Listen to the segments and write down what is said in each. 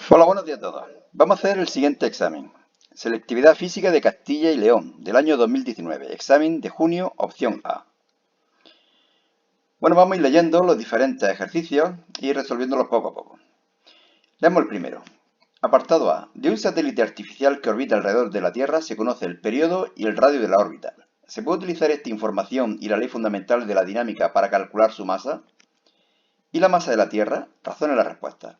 Hola, buenos días a todos. Vamos a hacer el siguiente examen. Selectividad física de Castilla y León, del año 2019. Examen de junio, opción A. Bueno, vamos a ir leyendo los diferentes ejercicios y resolviéndolos poco a poco. Leemos el primero. Apartado A. De un satélite artificial que orbita alrededor de la Tierra se conoce el periodo y el radio de la órbita. ¿Se puede utilizar esta información y la ley fundamental de la dinámica para calcular su masa? ¿Y la masa de la Tierra? Razone la respuesta.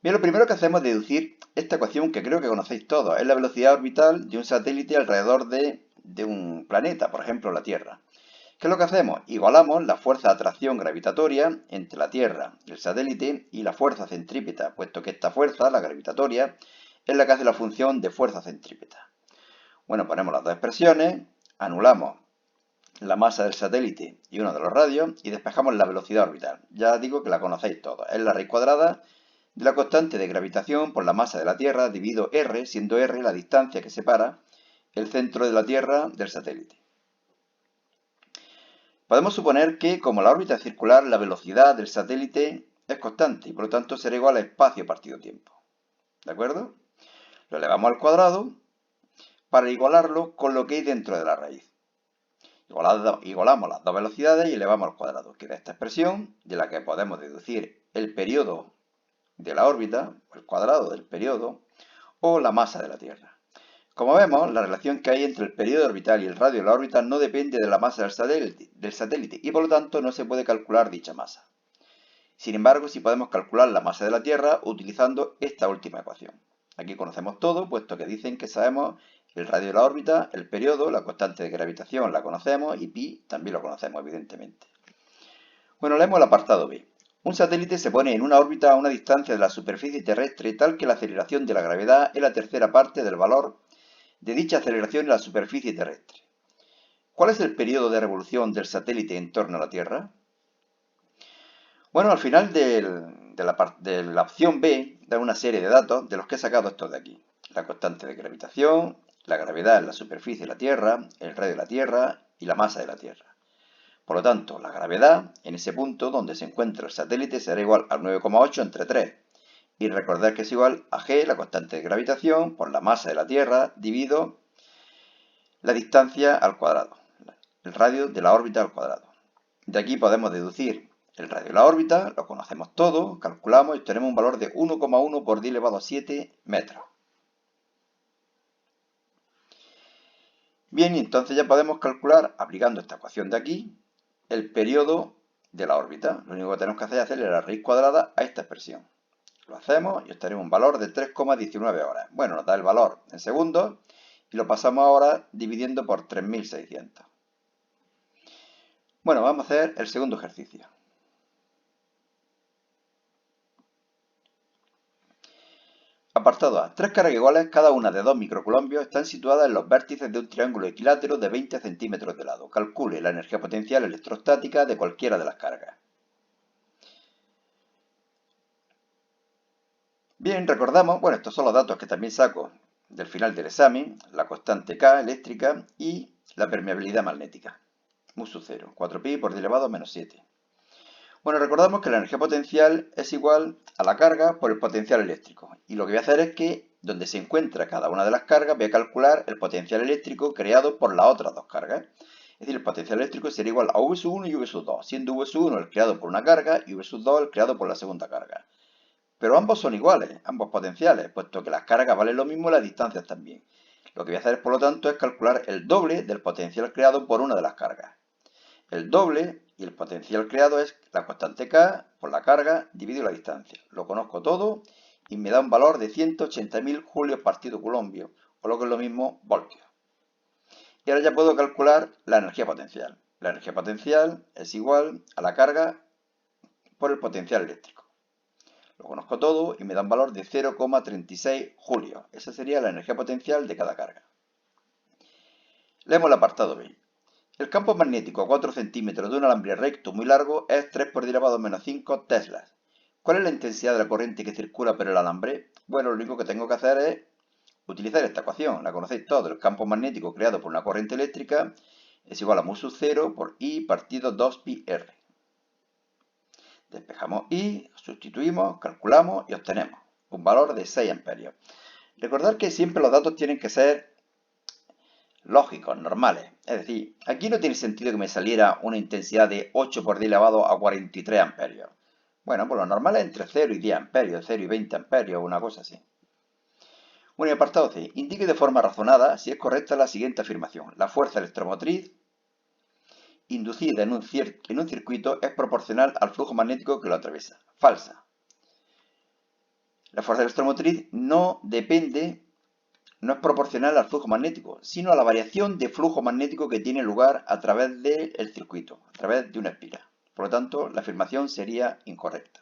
Bien, lo primero que hacemos es deducir esta ecuación que creo que conocéis todos. Es la velocidad orbital de un satélite alrededor de un planeta, por ejemplo la Tierra. ¿Qué es lo que hacemos? Igualamos la fuerza de atracción gravitatoria entre la Tierra y el satélite y la fuerza centrípeta, puesto que esta fuerza, la gravitatoria, es la que hace la función de fuerza centrípeta. Bueno, ponemos las dos expresiones, anulamos la masa del satélite y uno de los radios y despejamos la velocidad orbital. Ya digo que la conocéis todos. Es la raíz cuadrada de la constante de gravitación por la masa de la Tierra dividido r, siendo r la distancia que separa el centro de la Tierra del satélite. Podemos suponer que, como la órbita es circular, la velocidad del satélite es constante y por lo tanto será igual a espacio partido tiempo. ¿De acuerdo? Lo elevamos al cuadrado para igualarlo con lo que hay dentro de la raíz. Igualamos las dos velocidades y elevamos al cuadrado. Queda esta expresión de la que podemos deducir el periodo de la órbita, el cuadrado del periodo, o la masa de la Tierra. Como vemos, la relación que hay entre el periodo orbital y el radio de la órbita no depende de la masa del satélite y por lo tanto no se puede calcular dicha masa. Sin embargo, sí podemos calcular la masa de la Tierra utilizando esta última ecuación. Aquí conocemos todo, puesto que dicen que sabemos el radio de la órbita, el periodo, la constante de gravitación la conocemos y pi también lo conocemos, evidentemente. Bueno, leemos el apartado B. Un satélite se pone en una órbita a una distancia de la superficie terrestre tal que la aceleración de la gravedad es la tercera parte del valor de dicha aceleración en la superficie terrestre. ¿Cuál es el periodo de revolución del satélite en torno a la Tierra? Bueno, al final de la opción B da una serie de datos de los que he sacado estos de aquí. La constante de gravitación, la gravedad en la superficie de la Tierra, el radio de la Tierra y la masa de la Tierra. Por lo tanto, la gravedad en ese punto donde se encuentra el satélite será igual al 9,8 entre 3. Y recordad que es igual a g, la constante de gravitación, por la masa de la Tierra, dividido la distancia al cuadrado, el radio de la órbita al cuadrado. De aquí podemos deducir el radio de la órbita, lo conocemos todo, calculamos y tenemos un valor de 1,1 por 10 elevado a 7 metros. Bien, y entonces ya podemos calcular, aplicando esta ecuación de aquí, el periodo de la órbita. Lo único que tenemos que hacer es hacerle la raíz cuadrada a esta expresión. Lo hacemos y obtenemos un valor de 3,19 horas. Bueno, nos da el valor en segundos y lo pasamos ahora dividiendo por 3600. Bueno, vamos a hacer el segundo ejercicio. Apartado A. Tres cargas iguales, cada una de 2 microcoulombios, están situadas en los vértices de un triángulo equilátero de 20 centímetros de lado. Calcule la energía potencial electrostática de cualquiera de las cargas. Bien, recordamos, bueno, estos son los datos que también saco del final del examen, la constante K eléctrica y la permeabilidad magnética. Mu sub 0, 4pi por 10 elevado a menos 7. Bueno, recordamos que la energía potencial es igual a la carga por el potencial eléctrico. Y lo que voy a hacer es que, donde se encuentra cada una de las cargas, voy a calcular el potencial eléctrico creado por las otras dos cargas. Es decir, el potencial eléctrico sería igual a V sub 1 y V sub 2, siendo V sub 1 el creado por una carga y V sub 2 el creado por la segunda carga. Pero ambos son iguales, ambos potenciales, puesto que las cargas valen lo mismo y las distancias también. Lo que voy a hacer, por lo tanto, es calcular el doble del potencial creado por una de las cargas. El doble y el potencial creado es la constante K por la carga dividido la distancia. Lo conozco todo y me da un valor de 180.000 julios partido coulombio, o lo que es lo mismo, voltios. Y ahora ya puedo calcular la energía potencial. La energía potencial es igual a la carga por el potencial eléctrico. Lo conozco todo y me da un valor de 0,36 julios. Esa sería la energía potencial de cada carga. Leemos el apartado B. El campo magnético a 4 centímetros de un alambre recto muy largo es 3 por 10 elevado a menos 5 teslas. ¿Cuál es la intensidad de la corriente que circula por el alambre? Bueno, lo único que tengo que hacer es utilizar esta ecuación. La conocéis todos. El campo magnético creado por una corriente eléctrica es igual a mu sub 0 por I partido 2pi r. Despejamos y sustituimos, calculamos y obtenemos un valor de 6 amperios. Recordad que siempre los datos tienen que ser lógicos, normales. Es decir, aquí no tiene sentido que me saliera una intensidad de 8 por 10 elevado a 43 amperios. Bueno, pues lo normal es entre 0 y 10 amperios, 0 y 20 amperios, una cosa así. Bueno, y apartado C. Indique de forma razonada si es correcta la siguiente afirmación. La fuerza electromotriz inducida en un circuito es proporcional al flujo magnético que lo atraviesa. Falsa. La fuerza electromotriz no es proporcional al flujo magnético, sino a la variación de flujo magnético que tiene lugar a través del circuito, a través de una espiral. Por lo tanto, la afirmación sería incorrecta.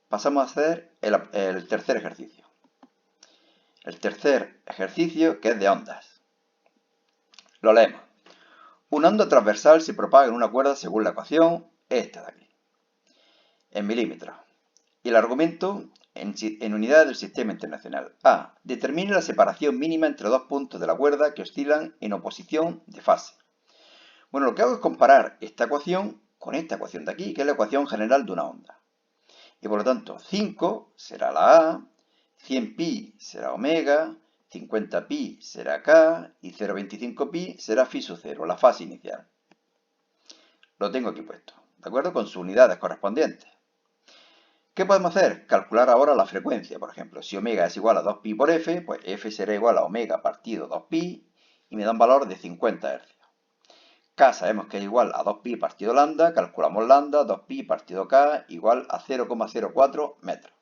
Pasamos a hacer el tercer ejercicio. El tercer ejercicio, que es de ondas. Lo leemos. Una onda transversal se propaga en una cuerda según la ecuación, esta de aquí, en milímetros. Y el argumento en unidades del sistema internacional. A. Determine la separación mínima entre dos puntos de la cuerda que oscilan en oposición de fase. Bueno, lo que hago es comparar esta ecuación con esta ecuación de aquí, que es la ecuación general de una onda. Y por lo tanto, 5 será la A, 100pi será omega, 50pi será K y 0,25pi será phi sub 0, la fase inicial. Lo tengo aquí puesto, ¿de acuerdo? Con sus unidades correspondientes. ¿Qué podemos hacer? Calcular ahora la frecuencia, por ejemplo. Si omega es igual a 2pi por f, pues f será igual a omega partido 2pi y me da un valor de 50 Hz. K sabemos que es igual a 2pi partido lambda, calculamos lambda, 2pi partido K igual a 0,04 metros.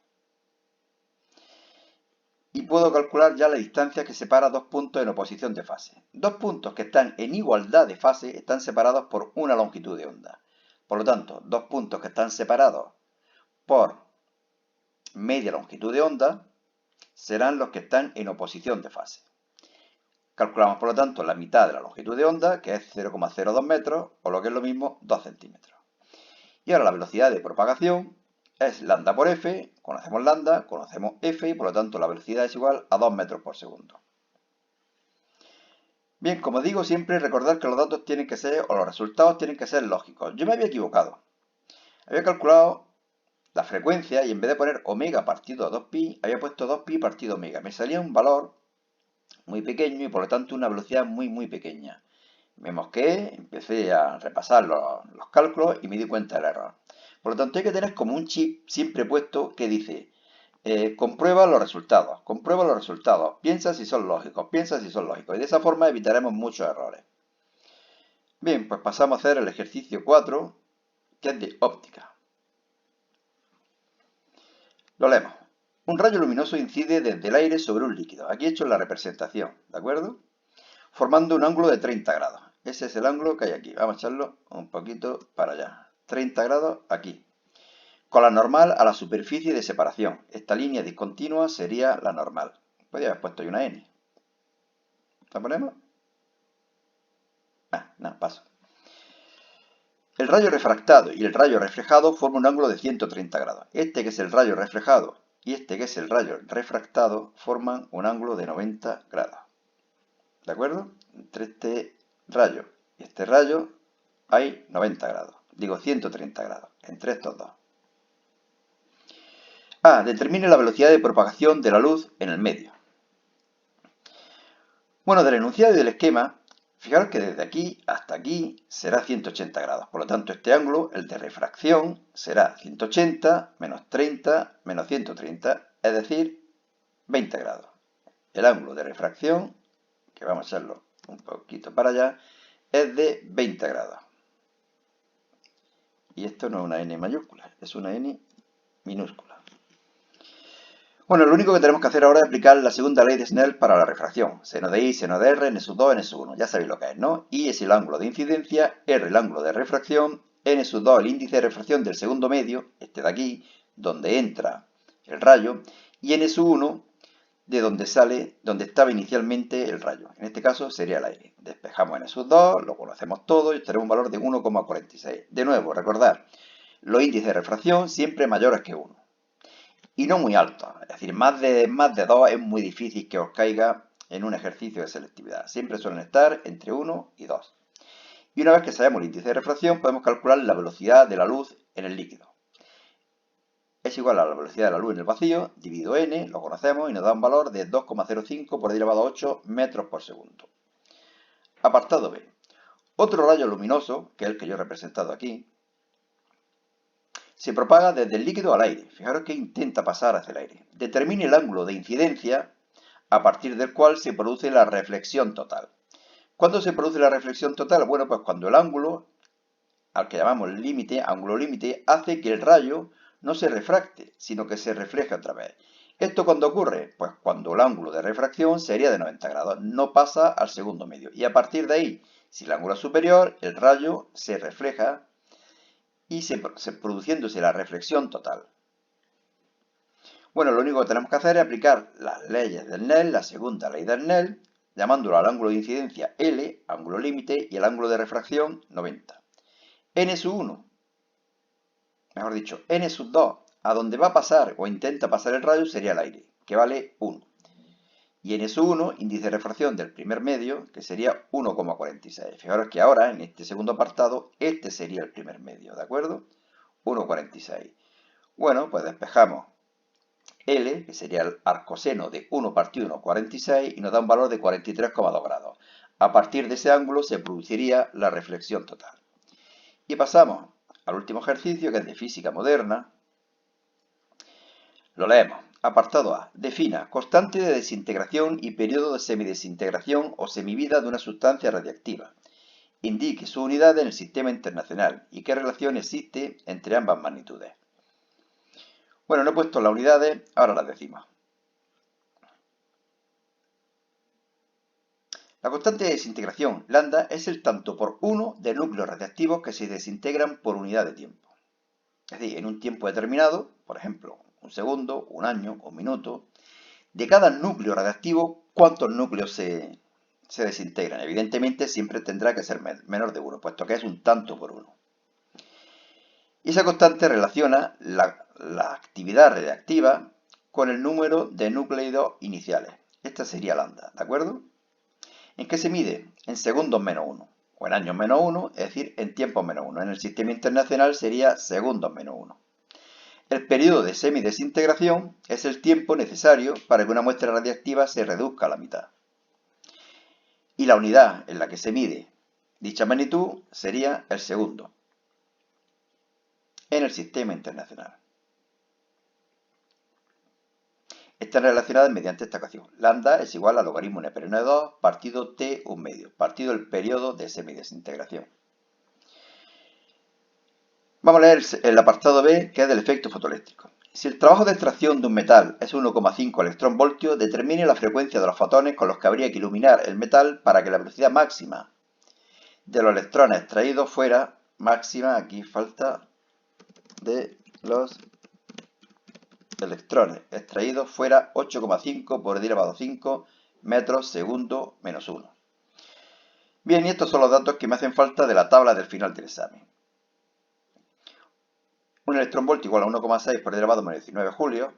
Y puedo calcular ya la distancia que separa dos puntos en oposición de fase. Dos puntos que están en igualdad de fase están separados por una longitud de onda. Por lo tanto, dos puntos que están separados por media longitud de onda serán los que están en oposición de fase. Calculamos, por lo tanto, la mitad de la longitud de onda, que es 0,02 metros, o lo que es lo mismo, 2 centímetros. Y ahora la velocidad de propagación es lambda por f, conocemos lambda, conocemos f, y por lo tanto la velocidad es igual a 2 metros por segundo. Bien, como digo siempre, recordar que los datos tienen que ser, o los resultados tienen que ser lógicos. Yo me había equivocado. Había calculado la frecuencia y en vez de poner omega partido 2pi, había puesto 2pi partido omega. Me salía un valor muy pequeño y por lo tanto una velocidad muy pequeña. Me mosqué, empecé a repasar los cálculos y me di cuenta del error. Por lo tanto hay que tener como un chip siempre puesto que dice comprueba los resultados, piensa si son lógicos, y de esa forma evitaremos muchos errores. Bien, pues pasamos a hacer el ejercicio 4, que es de óptica. Lo leemos. Un rayo luminoso incide desde el aire sobre un líquido. Aquí he hecho la representación, ¿de acuerdo? Formando un ángulo de 30 grados. Ese es el ángulo que hay aquí. Vamos a echarlo un poquito para allá. 30 grados aquí. Con la normal a la superficie de separación. Esta línea discontinua sería la normal. Podría haber puesto ahí una N. ¿La ponemos? No, paso. El rayo refractado y el rayo reflejado forman un ángulo de 130 grados. Este que es el rayo reflejado y este que es el rayo refractado forman un ángulo de 90 grados. ¿De acuerdo? Entre este rayo y este rayo hay 90 grados. Digo 130 grados. Entre estos dos. A. Determine la velocidad de propagación de la luz en el medio. Bueno, del enunciado y del esquema, fijaros que desde aquí hasta aquí será 180 grados. Por lo tanto, este ángulo, el de refracción, será 180 menos 30 menos 130, es decir, 20 grados. El ángulo de refracción, que vamos a echarlo un poquito para allá, es de 20 grados. Y esto no es una n mayúscula, es una n minúscula. Bueno, lo único que tenemos que hacer ahora es aplicar la segunda ley de Snell para la refracción. Seno de I, seno de R, n sub 2, n sub 1. Ya sabéis lo que es, ¿no? I es el ángulo de incidencia, R el ángulo de refracción, n sub 2 el índice de refracción del segundo medio, este de aquí, donde entra el rayo, y n sub 1 de donde sale, donde estaba inicialmente el rayo. En este caso sería el aire. Despejamos n sub 2, lo conocemos todo y tenemos un valor de 1,46. De nuevo, recordar, los índices de refracción siempre mayores que 1. Y no muy altos, es decir, más de 2 es muy difícil que os caiga en un ejercicio de selectividad. Siempre suelen estar entre 1 y 2. Y una vez que sabemos el índice de refracción, podemos calcular la velocidad de la luz en el líquido. Es igual a la velocidad de la luz en el vacío, dividido n, lo conocemos, y nos da un valor de 2,05 por 10 elevado a 8 metros por segundo. Apartado B. Otro rayo luminoso, que es el que yo he representado aquí, se propaga desde el líquido al aire. Fijaros que intenta pasar hacia el aire. Determine el ángulo de incidencia a partir del cual se produce la reflexión total. ¿Cuándo se produce la reflexión total? Bueno, pues cuando el ángulo, al que llamamos límite, ángulo límite, hace que el rayo no se refracte, sino que se refleje otra vez. ¿Esto cuándo ocurre? Pues cuando el ángulo de refracción sería de 90 grados, no pasa al segundo medio. Y a partir de ahí, si el ángulo es superior, el rayo se refleja y produciéndose la reflexión total. Bueno, lo único que tenemos que hacer es aplicar las leyes del Snell, la segunda ley del Snell, llamándolo al ángulo de incidencia L, ángulo límite, y el ángulo de refracción 90. N sub 1, mejor dicho, N sub 2, a donde va a pasar o intenta pasar el rayo sería el aire, que vale 1. Y N sub 1, índice de refracción del primer medio, que sería 1,46. Fijaros que ahora, en este segundo apartado, este sería el primer medio, ¿de acuerdo? 1,46. Bueno, pues despejamos L, que sería el arcoseno de 1 partido 1,46, y nos da un valor de 43,2 grados. A partir de ese ángulo se produciría la reflexión total. Y pasamos al último ejercicio, que es de física moderna. Lo leemos. Apartado A. Defina constante de desintegración y periodo de semidesintegración o semivida de una sustancia radiactiva. Indique su unidad en el sistema internacional y qué relación existe entre ambas magnitudes. Bueno, no he puesto las unidades, ahora las decimos. La constante de desintegración, lambda, es el tanto por 1 de núcleos radiactivos que se desintegran por unidad de tiempo. Es decir, en un tiempo determinado, por ejemplo, un segundo, un año, un minuto, de cada núcleo radiactivo, ¿cuántos núcleos se desintegran? Evidentemente siempre tendrá que ser menor de 1, puesto que es un tanto por 1. Y esa constante relaciona la actividad radiactiva con el número de núcleidos iniciales. Esta sería lambda, ¿de acuerdo? ¿En qué se mide? En segundos menos 1, o en años menos 1, es decir, en tiempos menos 1. En el sistema internacional sería segundos menos 1. El periodo de semidesintegración es el tiempo necesario para que una muestra radiactiva se reduzca a la mitad. Y la unidad en la que se mide dicha magnitud sería el segundo en el sistema internacional. Están relacionadas mediante esta ecuación. Lambda es igual al logaritmo n por n de 2 partido t un medio, partido el periodo de semidesintegración. Vamos a leer el apartado B, que es del efecto fotoeléctrico. Si el trabajo de extracción de un metal es 1,5 electronvoltios, determine la frecuencia de los fotones con los que habría que iluminar el metal para que la velocidad máxima de los electrones extraídos fuera máxima, aquí falta de los electrones extraídos fuera 8,5 por 10 elevado a 5 metros segundo menos 1. Bien, y estos son los datos que me hacen falta de la tabla del final del examen. Un electronvoltio igual a 1,6 por 10 elevado a menos 19 julios,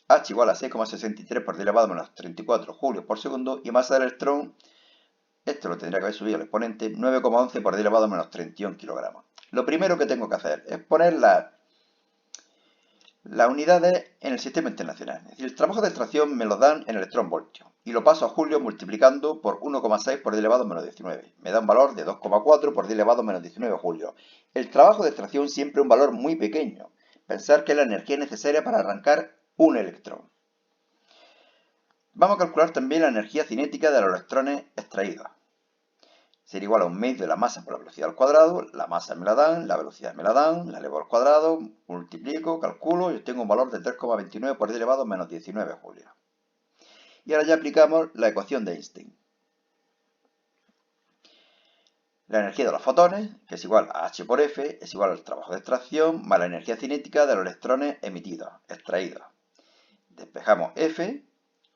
H igual a 6,63 por 10 elevado a menos 34 julios por segundo, y masa del electrón, esto lo tendría que haber subido el exponente, 9,11 por 10 elevado a menos 31 kilogramos. Lo primero que tengo que hacer es poner las unidades en el sistema internacional. Es decir, el trabajo de extracción me lo dan en electronvoltios y lo paso a julio multiplicando por 1,6 por 10 elevado a menos 19. Me da un valor de 2,4 por 10 elevado a menos 19 julios. El trabajo de extracción siempre es un valor muy pequeño. Pensar que es la energía necesaria para arrancar un electrón. Vamos a calcular también la energía cinética de los electrones extraídos. Sería igual a un medio de la masa por la velocidad al cuadrado, la masa me la dan, la velocidad me la dan, la elevo al cuadrado, multiplico, calculo y obtengo un valor de 3,29 por 10 elevado a menos 19 julios. Y ahora ya aplicamos la ecuación de Einstein. La energía de los fotones, que es igual a H por F, es igual al trabajo de extracción más la energía cinética de los electrones emitidos, extraídos. Despejamos F,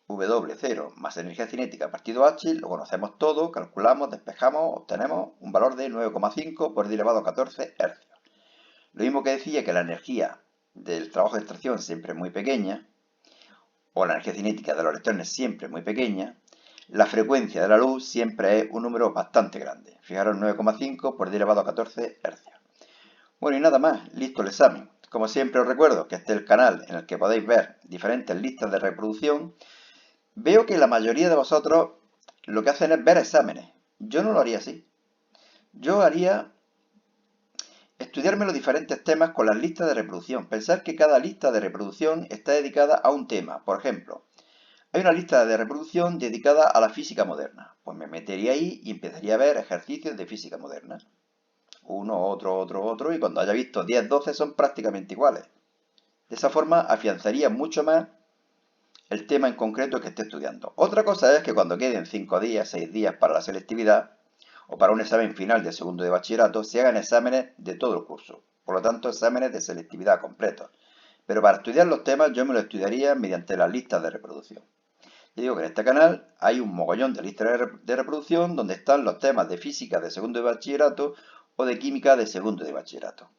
W0 más energía cinética partido H, lo conocemos todo, calculamos, despejamos, obtenemos un valor de 9,5 por 10 elevado a 14 hercios. Lo mismo que decía que la energía del trabajo de extracción siempre es muy pequeña, o la energía cinética de los electrones siempre es muy pequeña, la frecuencia de la luz siempre es un número bastante grande. Fijaros, 9,5 por 10 elevado a 14 hercios. Bueno, y nada más, listo el examen. Como siempre os recuerdo que este es el canal en el que podéis ver diferentes listas de reproducción. Veo que la mayoría de vosotros lo que hacen es ver exámenes. Yo no lo haría así. Yo haría estudiarme los diferentes temas con las listas de reproducción. Pensar que cada lista de reproducción está dedicada a un tema. Por ejemplo, hay una lista de reproducción dedicada a la física moderna. Pues me metería ahí y empezaría a ver ejercicios de física moderna. Uno, otro, y cuando haya visto 10, 12 son prácticamente iguales. De esa forma afianzaría mucho más el tema en concreto que esté estudiando. Otra cosa es que cuando queden 5 días, 6 días para la selectividad o para un examen final de segundo de bachillerato, se hagan exámenes de todo el curso. Por lo tanto, exámenes de selectividad completos. Pero para estudiar los temas yo me lo estudiaría mediante las listas de reproducción. Yo digo que en este canal hay un mogollón de listas de reproducción donde están los temas de física de segundo de bachillerato o de química de segundo de bachillerato.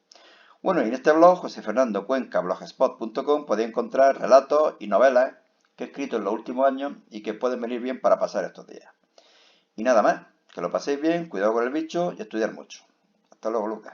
Bueno, y en este blog, josefernandocuenca.blogspot.com, podéis encontrar relatos y novelas que he escrito en los últimos años y que pueden venir bien para pasar estos días. Y nada más, que lo paséis bien, cuidado con el bicho y estudiar mucho. Hasta luego, Lucas.